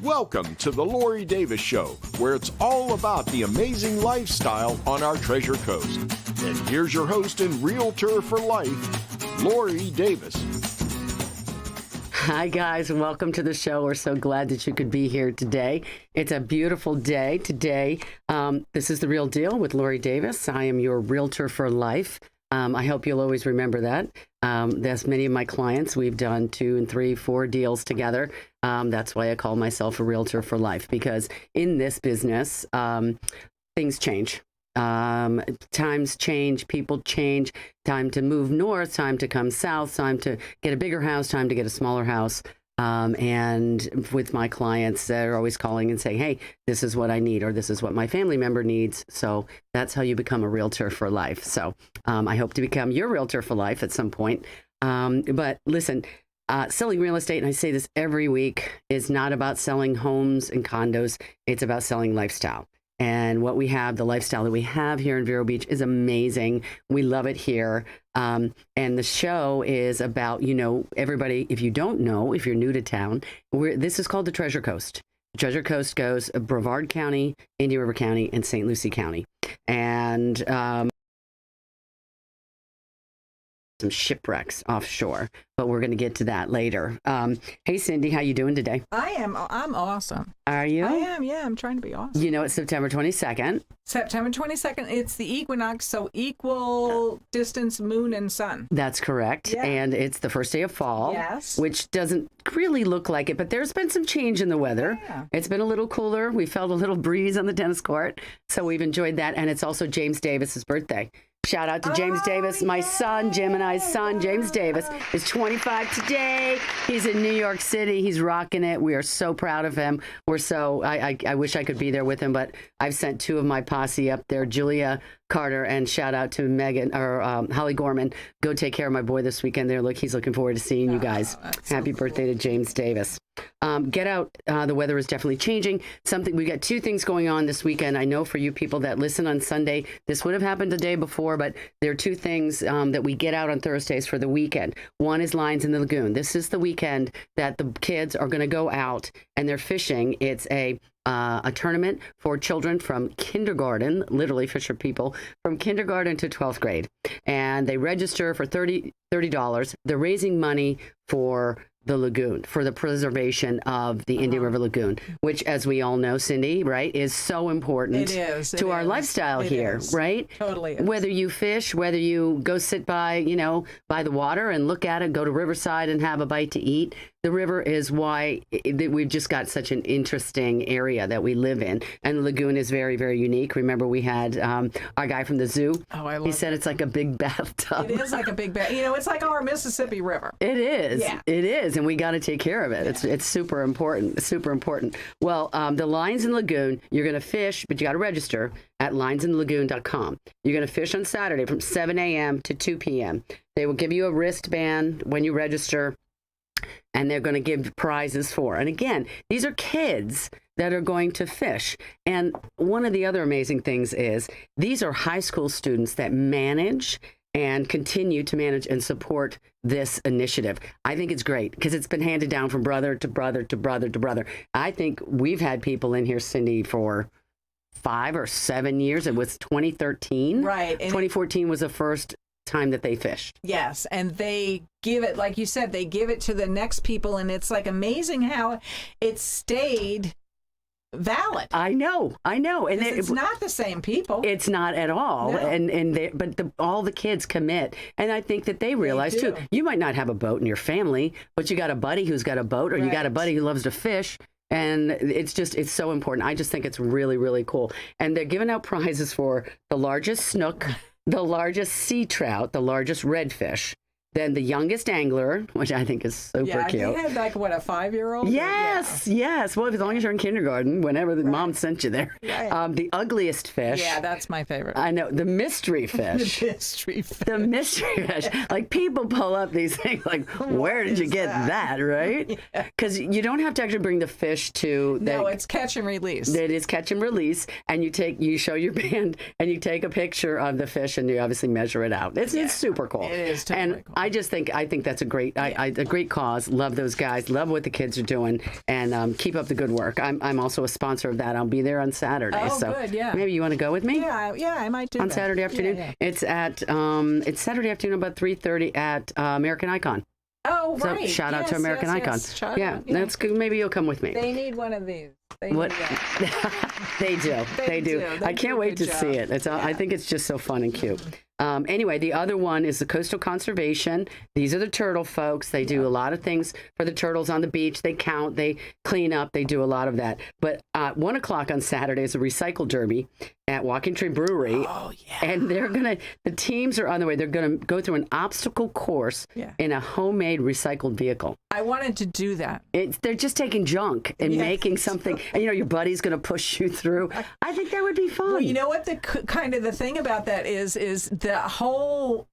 Welcome to the Lori Davis Show, where it's all about the amazing lifestyle on our Treasure Coast. And here's your host and realtor for life, Lori Davis. Hi, guys, and welcome to the show. We're so glad that you could be here today. It's a beautiful day today. This is The Real Deal with Lori Davis. I am your realtor for life. I hope you'll always remember that. There's many of my clients. We've done 2 and 3, 4 deals together. That's why I call myself a realtor for life, because in this business, things change. Times change, people change, time to move north, time to come south, time to get a bigger house, time to get a smaller house. And with my clients, they're always calling and saying, hey, this is what I need, or this is what my family member needs. So that's how you become a realtor for life. So I hope to become your realtor for life at some point. But listen, selling real estate, and I say this every week, is not about selling homes and condos. It's about selling lifestyle. And what we have, the lifestyle that we have here in Vero Beach is amazing. We love it here. And the show is about, everybody, if you don't know, if you're new to town, this is called the Treasure Coast. The Treasure Coast goes Brevard County, Indian River County, and St. Lucie County. And some shipwrecks offshore, but we're going to get to that later. Hey, Cindy, how you doing today? I'm awesome. Are you? I am, yeah. I'm trying to be awesome. It's September 22nd. September 22nd, it's the equinox, so equal distance moon and sun. That's correct. Yeah. And it's the first day of fall, yes, which doesn't really look like it, but there's been some change in the weather. Yeah. It's been a little cooler. We felt a little breeze on the tennis court, so we've enjoyed that. And it's also James Davis's birthday. Shout out to James Davis, my son, Gemini's son, James Davis, is 25 today. He's in New York City. He's rocking it. We are so proud of him. I wish I could be there with him, but I've sent 2 of my posse up there, Julia Carter, and shout out to Holly Gorman. Go take care of my boy this weekend there. He's looking forward to seeing you guys. Happy birthday to James Davis. Get out. The weather is definitely changing. We got 2 things going on this weekend. I know for you people that listen on Sunday, this would have happened the day before, but there are 2 things that we get out on Thursdays for the weekend. One is Lines in the Lagoon. This is the weekend that the kids are going to go out and they're fishing. It's a tournament for children from kindergarten, literally fisher people, from kindergarten to 12th grade. And they register for $30. They're raising money for the lagoon, for the preservation of the Indian River Lagoon, which, as we all know, Cindy, right, is so important to our lifestyle here, right? Totally is. Whether you fish, whether you go sit by the water and look at it, go to Riverside and have a bite to eat. The river is why we've just got such an interesting area that we live in. And the lagoon is very, very unique. Remember, we had our guy from the zoo. Oh, I love He said it's like a big bathtub. It is like a big bathtub. It's like our Mississippi River. It is. Yeah. It is. And we got to take care of it. Yeah. It's super important. Super important. Well, the Lines in the Lagoon, you're going to fish, but you got to register at linesinthelagoon.com. You're going to fish on Saturday from 7 a.m. to 2 p.m. They will give you a wristband when you register, and they're going to give prizes for. And again, these are kids that are going to fish. And one of the other amazing things is these are high school students that manage and continue to manage and support this initiative. I think it's great because it's been handed down from brother to brother to brother to brother. I think we've had people in here, Cindy, for 5 or 7 years. It was 2013. Right. And 2014 was the first time that they fished. Yes, and they give it, like you said, they give it to the next people, and it's like amazing how it stayed valid. I know, and it's not the same people. It's not at all, no. but all the kids commit, and I think that they realize too. You might not have a boat in your family, but you got a buddy who's got a boat, or you got a buddy who loves to fish. And it's so important. I just think it's really, really cool. And they're giving out prizes for the largest snook, the largest sea trout, the largest redfish, then the youngest angler, which I think is super cute. Yeah, they had like, what, a 5-year-old? Yes, yes. Well, as long as you're in kindergarten, whenever the mom sent you there. Right. The ugliest fish. Yeah, that's my favorite. I know. The mystery fish. The mystery fish. The mystery fish. Like, people pull up these things like, where did you get that, right? Because you don't have to actually bring the fish to... No, it's catch and release. It is catch and release, and you show your band, and you take a picture of the fish, and you obviously measure it out. It's super cool. It is totally cool. I think that's a great a great cause. Love those guys. Love what the kids are doing, and keep up the good work. I'm also a sponsor of that. I'll be there on Saturday. Oh, so good, yeah. maybe you want to go with me? Yeah, I might do on that. Saturday afternoon. Yeah. It's Saturday afternoon about 3:30 at American Icon. Oh, So right. shout out to American Icon. Yes. That's good. Maybe you'll come with me. They need one of these. They need What? that. They do. They do. They I do can't a wait good to see job. it. I think it's just so fun and cute. Anyway, the other one is the Coastal Conservation. These are the turtle folks. They do a lot of things for the turtles on the beach. They count, they clean up, they do a lot of that. But 1 o'clock on Saturday is a recycle derby at Walking Tree Brewery. Oh, yeah. And the teams are on the way. They're going to go through an obstacle course in a homemade recycled vehicle. I wanted to do that. They're just taking junk and making something, and your buddy's going to push you through. I think that would be fun. Well, you know what the kind of the thing about that is the whole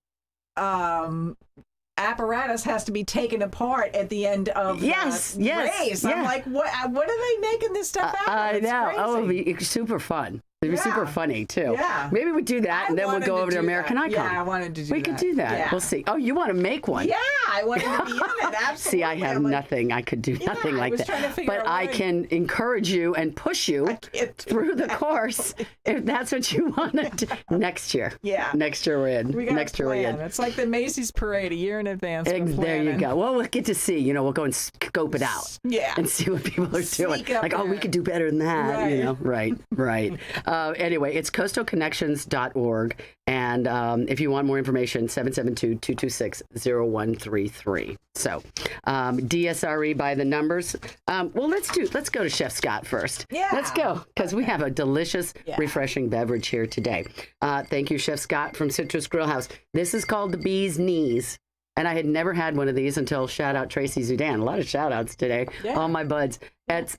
apparatus has to be taken apart at the end of the race. Yeah. I'm like, what are they making this stuff out of? I It's know. crazy. Oh, it'd be super fun. It'd be super funny, too. Yeah. Maybe we do that, and then we'll go over to American Icon. Yeah, I wanted to do that. We could do that. Yeah. We'll see. Oh, you want to make one? Yeah, I wanted to be in it. Absolutely. See, I have nothing. I could do nothing like was trying to that. figure But out I what can encourage you and push you through the course if that's what you want to do. Next year. Yeah. Next year we're in. We got Next year we're in. It's like the Macy's parade a year in advance. we're There you planning. go. Well, we'll get to see. We'll go and scope it out. Yeah. And see what people are doing. Sneak up Like, oh, we there. could do better than that. Right. Right. Anyway, it's coastalconnections.org. And if you want more information, 772-226-0133. So, DSRE by the numbers. Well, let's go to Chef Scott first. Yeah. Let's go, because we have a delicious, refreshing beverage here today. Thank you, Chef Scott from Citrus Grill House. This is called the Bee's Knees. And I had never had one of these until shout out Tracy Zudan. A lot of shout outs today. Yeah. All my buds. It's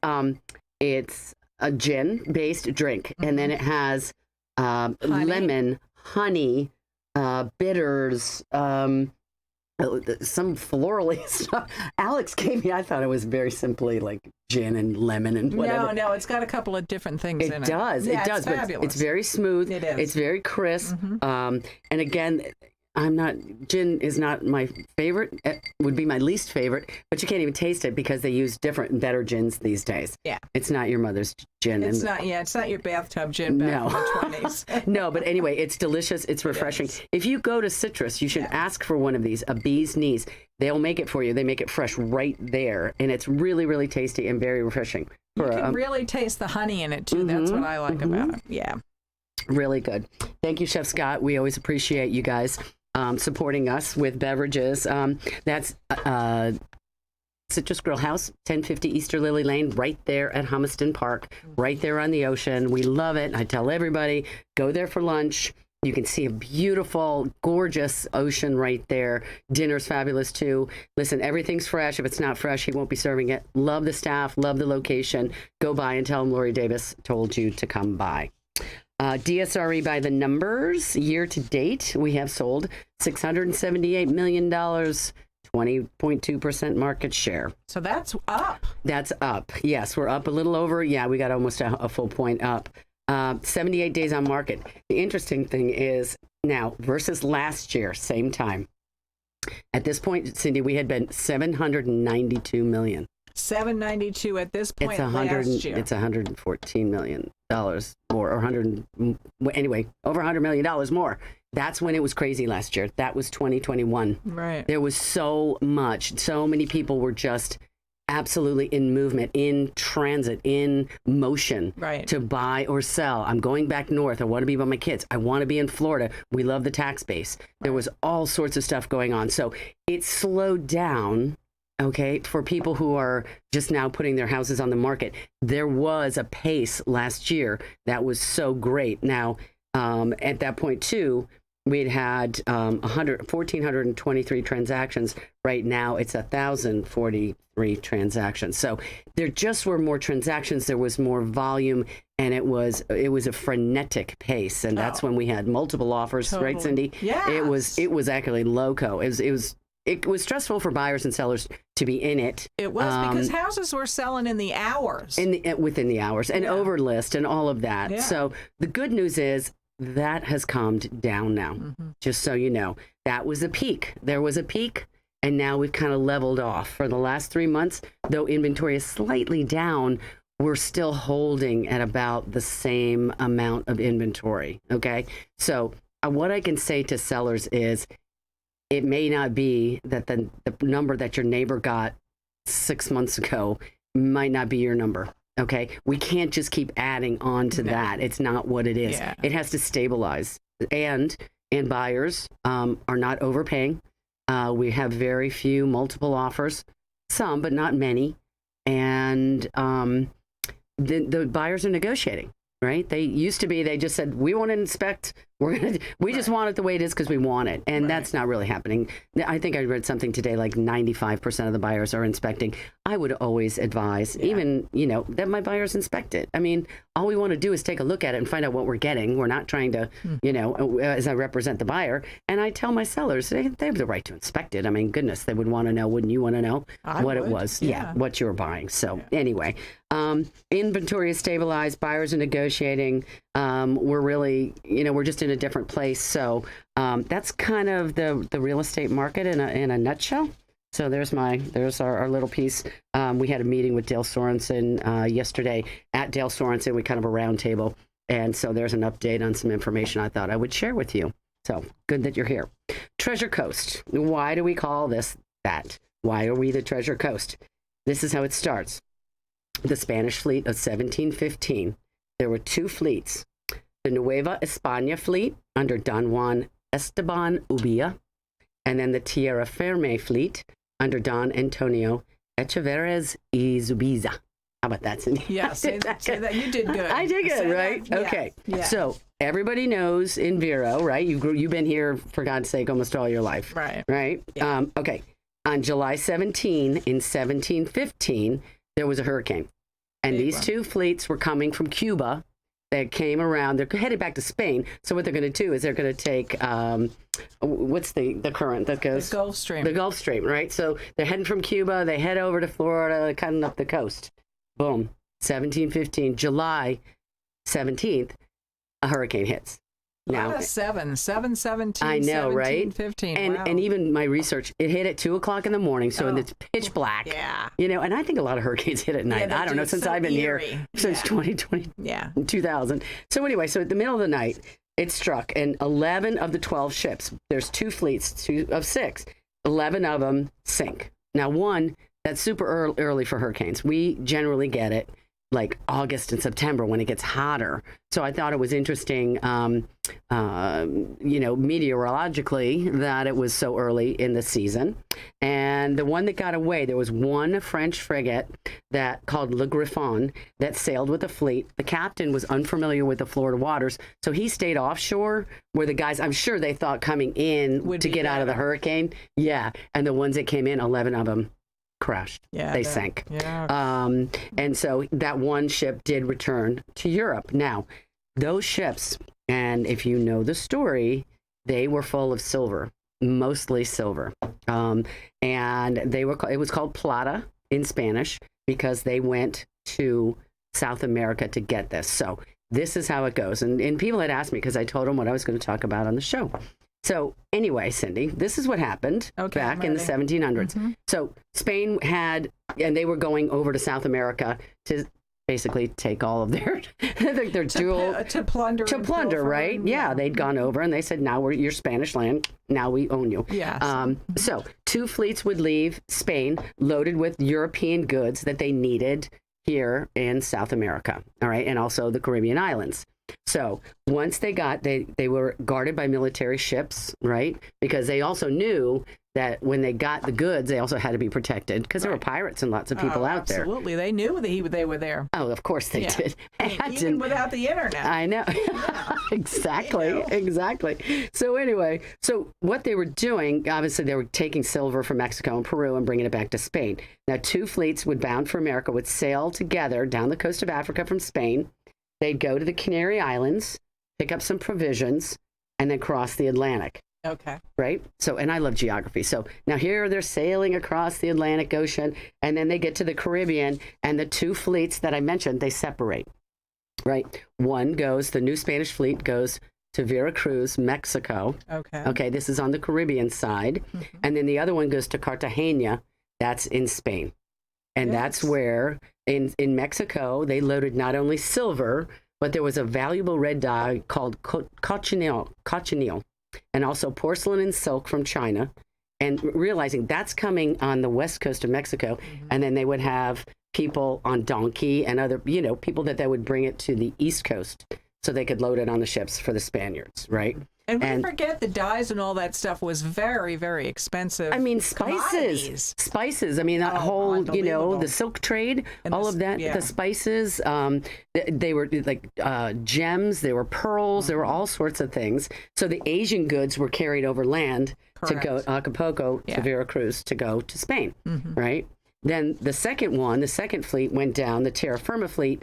a gin-based drink, and then it has lemon, honey, bitters, some florally stuff. Alex gave me, I thought it was very simply like gin and lemon and whatever. No, it's got a couple of different things in it. It does, Yeah, it does. It's But fabulous. it's very smooth. It is. It's very crisp. And again, gin is not my favorite. It would be my least favorite, but you can't even taste it because they use different and better gins these days. Yeah. It's not your mother's gin. It's not your bathtub gin back in the 20s. No, but anyway, it's delicious. It's refreshing. If you go to Citrus, you should ask for one of these, a Bee's Knees. They'll make it for you. They make it fresh right there, and it's really, really tasty and very refreshing. You can really taste the honey in it, too. That's what I like about it. Yeah. Really good. Thank you, Chef Scott. We always appreciate you guys supporting us with beverages. That's Citrus Grill House, 1050 Easter Lily Lane, right there at Humiston Park, right there on the ocean. We love it. I tell everybody, go there for lunch. You can see a beautiful, gorgeous ocean right there. Dinner's fabulous, too. Listen, everything's fresh. If it's not fresh, he won't be serving it. Love the staff. Love the location. Go by and tell him Lori Davis told you to come by. DSRE by the numbers. Year to date, we have sold $678 million, 20.2% market share. So that's up. That's up. Yes, we're up a little over. Yeah, we got almost a full point up. 78 days on market. The interesting thing is now versus last year, same time. At this point, Cindy, we had been 792 million. 792 at this point It's last year. It's $114 million more, or anyway, over $100 million more. That's when it was crazy last year. That was 2021. Right. There was so many people were just absolutely in movement, in transit, in motion to buy or sell. I'm going back north. I want to be with my kids. I want to be in Florida. We love the tax base. There was all sorts of stuff going on. So it slowed down. Okay, for people who are just now putting their houses on the market, there was a pace last year that was so great. Now, at that point, too, we'd had 1,423 transactions. Right now, it's 1,043 transactions. So there just were more transactions. There was more volume, and it was a frenetic pace. And that's when we had multiple offers, right, Cindy? Yes. It was actually loco. It was stressful for buyers and sellers to be in it. It was because houses were selling in the hours. Within the hours and over list and all of that. Yeah. So the good news is that has calmed down now, just so you know. That was a peak. There was a peak, and now we've kind of leveled off. For the last 3 months, though inventory is slightly down, we're still holding at about the same amount of inventory, okay? So what I can say to sellers is it may not be that the number that your neighbor got 6 months ago might not be your number, okay? We can't just keep adding on to that. It's not what it is. Yeah. It has to stabilize. And buyers are not overpaying. We have very few multiple offers, some, but not many. And the buyers are negotiating, right? They used to be, they just said, we want to inspect. We just want it the way it is because we want it. And that's not really happening. I think I read something today, like 95% of the buyers are inspecting. I would always advise, even, that my buyers inspect it. I mean, all we want to do is take a look at it and find out what we're getting. We're not trying to, as I represent the buyer. And I tell my sellers, they have the right to inspect it. I mean, goodness, they would want to know, wouldn't you want to know it was? Yeah, what you were buying. So anyway, inventory is stabilized. Buyers are negotiating. We're really, we're just in a different place. So that's kind of the real estate market in a nutshell. So there's our little piece. We had a meeting with Dale Sorensen yesterday at Dale Sorensen. We kind of a round table. And so there's an update on some information I thought I would share with you. So good that you're here. Treasure Coast. Why do we call this that? Why are we the Treasure Coast? This is how it starts. The Spanish fleet of 1715. There were two fleets. The Nueva España fleet under Don Juan Esteban Ubilla, and then the Tierra Firme fleet under Don Antonio Echeverez y Zubiza. How about that, Cindy? Yeah, say that. You did good. I did good, right? Yeah. Okay. Yeah. So everybody knows in Vero, right? You've been here, for God's sake, almost all your life. Right. Right? Yeah. Okay. On July 17 in 1715, there was a hurricane. And these two fleets were coming from Cuba. They came around. They're headed back to Spain. So what they're going to do is they're going to take, what's the current that goes? The Gulf Stream. The Gulf Stream, right? So they're heading from Cuba. They head over to Florida, cutting up the coast. Boom. 1715, July 17th, a hurricane hits. Now, 7/17. I know, right? 15. And Wow. and even my research, it hit at 2:00 in the morning, so it's pitch black. Yeah. And I think a lot of hurricanes hit at night. they I don't know, do. since So I've been eerie. here since 2020, Yeah. 2000. So anyway, so at the middle of the night, it struck, and 11 of the 12 ships. There's two fleets, 2 of 6. 11 of them sink. Now, one that's super early for hurricanes. We generally get it like August and September when it gets hotter. So I thought it was interesting, meteorologically, that it was so early in the season. And the one that got away, there was one French frigate that called Le Griffon that sailed with the fleet. The captain was unfamiliar with the Florida waters, so he stayed offshore where the guys, I'm sure they thought coming in to get out of the hurricane. Yeah. And the ones that came in, 11 of them crashed. Yeah, they sank. Yeah. And so that one ship did return to Europe. Now, those ships, and if you know the story, they were full of silver, mostly silver. And it was called plata in Spanish because they went to South America to get this. So this is how it goes. And people had asked me because I told them what I was going to talk about on the show. So anyway, Cindy, this is what happened back in the 1700s. Mm-hmm. So Spain and they were going over to South America to basically take all of their to plunder, right? Yeah, they'd gone over and they said, now you're Spanish land. Now we own you. Yes. So 2 fleets would leave Spain loaded with European goods that they needed here in South America. All right. And also the Caribbean islands. So once they were guarded by military ships, right? Because they also knew that when they got the goods, they also had to be protected because there were pirates and lots of people out there. Absolutely. They knew they were there. Oh, of course they did. Even without the internet. I know. Exactly. So anyway, what they were doing, obviously they were taking silver from Mexico and Peru and bringing it back to Spain. Now 2 fleets bound for America would sail together down the coast of Africa from Spain. They'd go to the Canary Islands, pick up some provisions, and then cross the Atlantic. Okay. Right? So, and I love geography. So now here they're sailing across the Atlantic Ocean, and then they get to the Caribbean, and the 2 fleets that I mentioned, they separate. Right? The new Spanish fleet goes to Veracruz, Mexico. Okay. Okay, this is on the Caribbean side. And then the other one goes to Cartagena. That's in Spain. And that's where, in Mexico, they loaded not only silver, but there was a valuable red dye called cochineal, and also porcelain and silk from China. And realizing that's coming on the west coast of Mexico. And then they would have people on donkey and other, people that they would bring it to the east coast so they could load it on the ships for the Spaniards, right? And we forget the dyes and all that stuff was very, very expensive. I mean, spices. I mean, that whole, the silk trade, and all of that, the spices, they were like gems, they were pearls, there were all sorts of things. So the Asian goods were carried over land to go Acapulco to Veracruz to go to Spain, right? Then the second fleet went down, the Terra Firma fleet,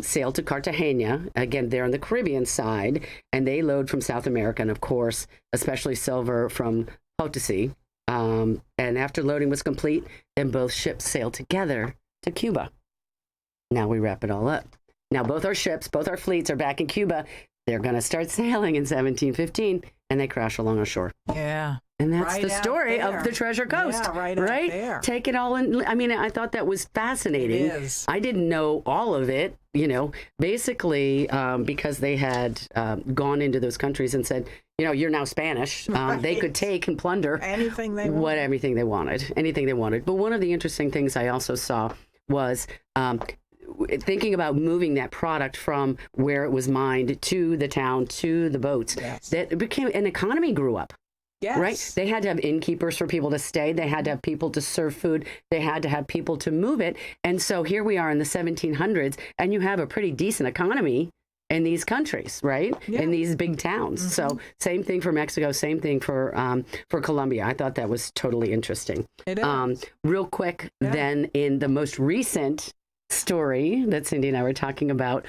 sailed to Cartagena, again, there on the Caribbean side, and they load from South America, and of course, especially silver from Potosi. And after loading was complete, then both ships sailed together to Cuba. Now we wrap it all up. Now both our fleets are back in Cuba. They're going to start sailing in 1715, and they crash along our shore. Yeah. And that's the story of the Treasure Coast. Yeah, right out there. Take it all in. I mean, I thought that was fascinating. It is. I didn't know all of it, basically because they had gone into those countries and said, you're now Spanish. They could take and plunder anything they wanted. Anything they wanted. But one of the interesting things I also saw was thinking about moving that product from where it was mined to the town, to the boats. Yes. That it became an economy grew up. Yes. Right? They had to have innkeepers for people to stay. They had to have people to serve food. They had to have people to move it. And so here we are in the 1700s, and you have a pretty decent economy in these countries, right? Yeah. In these big towns. So same thing for Mexico, same thing for Colombia. I thought that was totally interesting. It is. Real quick, then in the most recent story that Cindy and I were talking about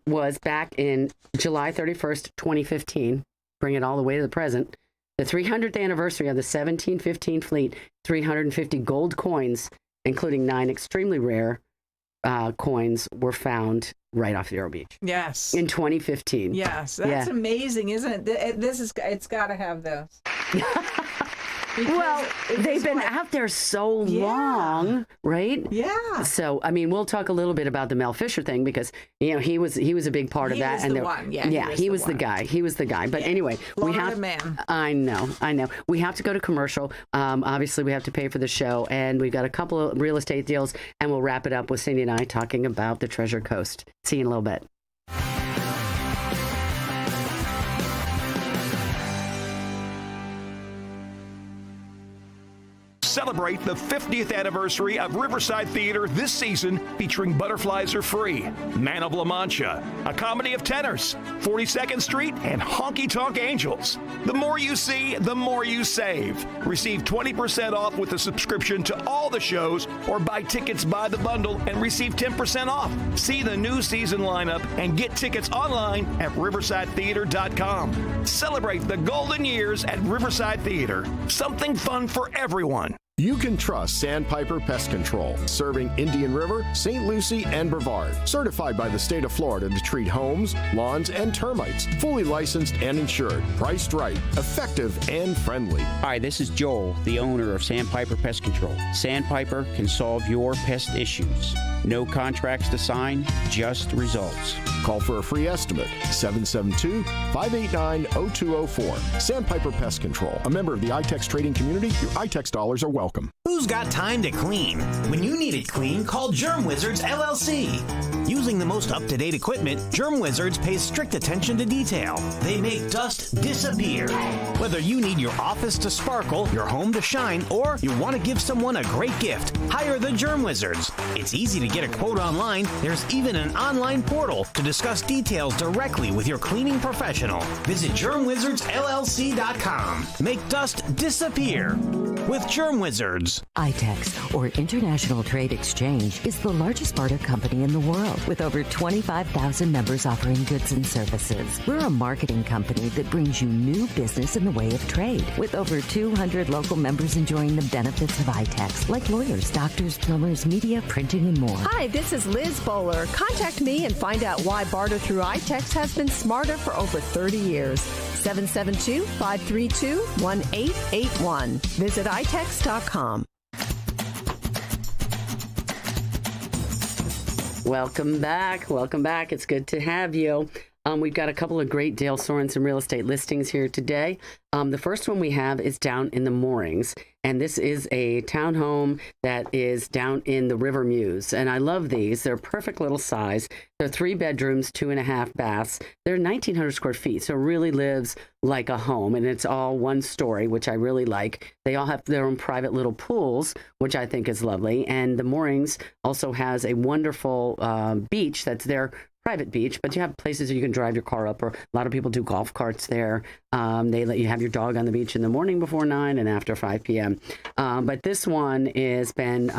was back in July 31st, 2015. Bring it all the way to the present. The 300th anniversary of the 1715 fleet, 350 gold coins, including 9 extremely rare coins, were found right off Vero Beach. Yes. In 2015. Yes. That's amazing, isn't it? It's got to have those. Well, they've been out there so long, right? Yeah. So, I mean, we'll talk a little bit about the Mel Fisher thing because, he was a big part of that. He was the guy. He was the guy. But anyway, man. I know. We have to go to commercial. Obviously, we have to pay for the show, and we've got a couple of real estate deals, and we'll wrap it up with Cindy and I talking about the Treasure Coast. See you in a little bit. Celebrate the 50th anniversary of Riverside Theater this season, featuring Butterflies Are Free, Man of La Mancha, A Comedy of Tenors, 42nd Street, and Honky Tonk Angels. The more you see, the more you save. Receive 20% off with a subscription to all the shows, or buy tickets by the bundle and receive 10% off. See the new season lineup and get tickets online at riversidetheater.com. Celebrate the golden years at Riverside Theater. Something fun for everyone. You can trust Sandpiper Pest Control, serving Indian River, St. Lucie, and Brevard. Certified by the state of Florida to treat homes, lawns, and termites. Fully licensed and insured. Priced right, effective, and friendly. Hi, this is Joel, the owner of Sandpiper Pest Control. Sandpiper can solve your pest issues. No contracts to sign, just results. Call for a free estimate, 772-589-0204. Sandpiper Pest Control, a member of the iTex trading community. Your iTex dollars are welcome. Who's got time to clean? When you need it clean, call Germ Wizards LLC. Using the most up-to-date equipment, Germ Wizards pays strict attention to detail. They make dust disappear. Whether you need your office to sparkle, your home to shine, or you want to give someone a great gift, hire the Germ Wizards. It's easy to get a quote online. There's even an online portal to discuss details directly with your cleaning professional. Visit GermWizardsLLC.com. Make dust disappear. with Germ Wizards. ITEX, or International Trade Exchange, is the largest barter company in the world with over 25,000 members offering goods and services. We're a marketing company that brings you new business in the way of trade, with over 200 local members enjoying the benefits of ITEX, like lawyers, doctors, plumbers, media, printing, and more. Hi, this is Liz Bowler. Contact me and find out why barter through ITEX has been smarter for over 30 years. 772-532-1881. Visit itex.com. Welcome back. Welcome back. It's good to have you. We've got a couple of great Dale Sorensen real estate listings here today. The first one we have is down in the Moorings, and this is a townhome that is down in the River Mews. And I love these. They're perfect little size. They're 3 bedrooms, 2.5 baths. They're 1,900 square feet, so it really lives like a home, and it's all one story, which I really like. They all have their own private little pools, which I think is lovely. And the Moorings also has a wonderful beach that's their private beach, but you have places you can drive your car up, or a lot of people do golf carts there. They let you have your dog on the beach in the morning before 9 and after 5 p.m. But this one has been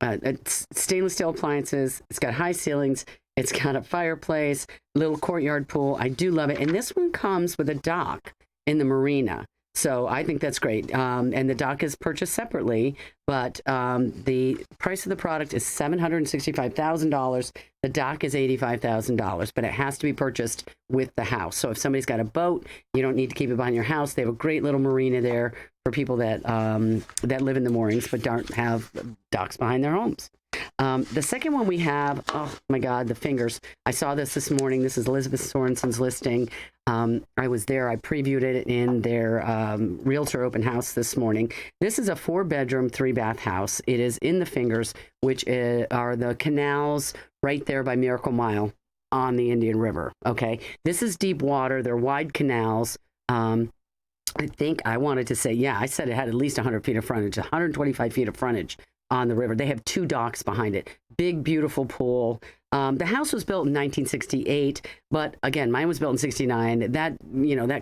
it's stainless steel appliances. It's got high ceilings. It's got a fireplace, little courtyard pool. I do love it. And this one comes with a dock in the marina. So I think that's great. And the dock is purchased separately, but the price of the product is $765,000. The dock is $85,000, but it has to be purchased with the house. So if somebody's got a boat, you don't need to keep it behind your house. They have a great little marina there for people that that live in the Moorings but don't have docks behind their homes. The second one we have, oh my God, the fingers. I saw this morning. This is Elizabeth Sorensen's listing. I was there. I previewed it in their realtor open house this morning. This is a 4-bedroom, 3-bath house. It is in the fingers, which are the canals right there by Miracle Mile on the Indian River. Okay. This is deep water. They're wide canals. I think I wanted to say, I said it had at least 100 feet of frontage, 125 feet of frontage on the river. They have 2 docks behind it. Big, beautiful pool. The house was built in 1968, but again, mine was built in 69. That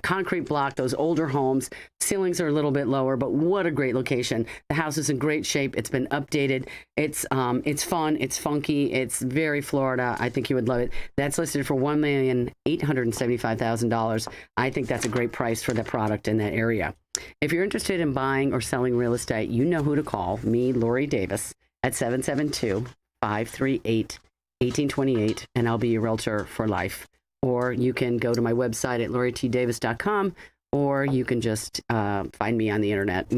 concrete block, those older homes, ceilings are a little bit lower, but what a great location. The house is in great shape. It's been updated. It's fun. It's funky. It's very Florida. I think you would love it. That's listed for $1,875,000. I think that's a great price for the product in that area. If you're interested in buying or selling real estate, you know who to call. Me, Lori Davis, at 772-538-1828, and I'll be your realtor for life. Or you can go to my website at loritdavis.com, or you can just find me on the internet.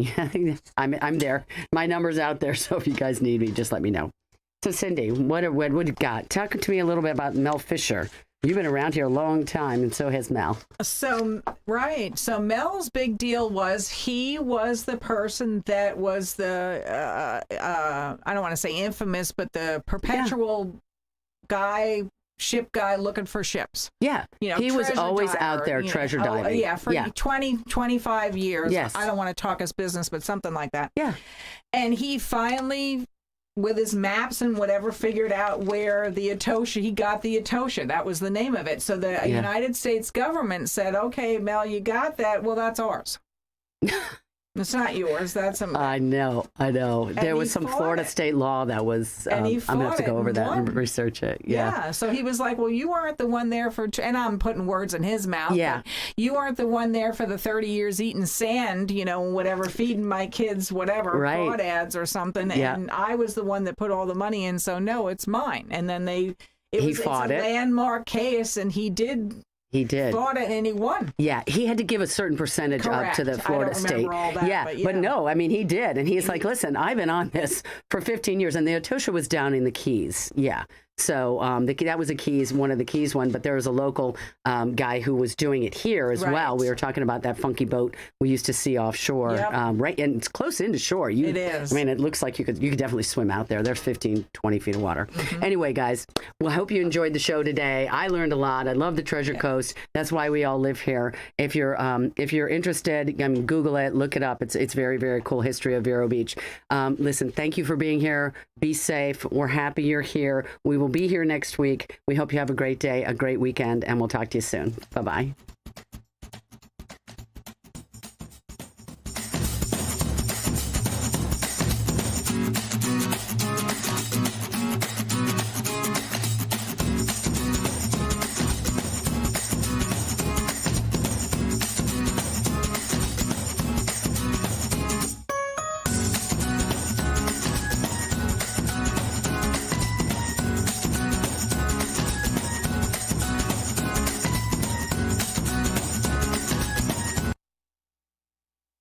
I'm there. My number's out there, so if you guys need me, just let me know. So, Cindy, what you got? Talk to me a little bit about Mel Fisher. You've been around here a long time, and so has Mel. So Mel's big deal was he was the person that was the, I don't want to say infamous, but the perpetual ship guy looking for ships. Yeah. He was always out there treasure diving. For 20, 25 years. Yes. I don't want to talk his business, but something like that. Yeah. And he finally, with his maps and whatever, figured out where the Etosha, he got the Etosha. That was the name of it. So the United States government said, okay, Mel, you got that. Well, that's ours. It's not yours. That's a... I know. There was some Florida state law that was... I'm going to have to go over that and research it. Yeah. So he was like, well, you weren't the one there for... And I'm putting words in his mouth. Yeah. You weren't the one there for the 30 years eating sand, whatever, feeding my kids, whatever, crawdads or something. Yeah. And I was the one that put all the money in. So, no, it's mine. And then it's a landmark case, and he did... He did. Fought it and he won. Yeah, he had to give a certain percentage up to the Florida state. All that, but no, I mean, he did. And he's like, listen, I've been on this for 15 years. And the Etosha was down in the Keys. Yeah. So that was one of the Keys one, but there was a local guy who was doing it here as well. We were talking about that funky boat we used to see offshore, right? And it's close into shore. It is. I mean, it looks like you could definitely swim out there. There's 15, 20 feet of water. Mm-hmm. Anyway, guys, well, I hope you enjoyed the show today. I learned a lot. I love the Treasure Coast. That's why we all live here. If you're interested, Google it, look it up. It's very, very cool history of Vero Beach. Listen, thank you for being here. Be safe. We're happy you're here. We will be here next week. We hope you have a great day, a great weekend, and we'll talk to you soon. Bye-bye.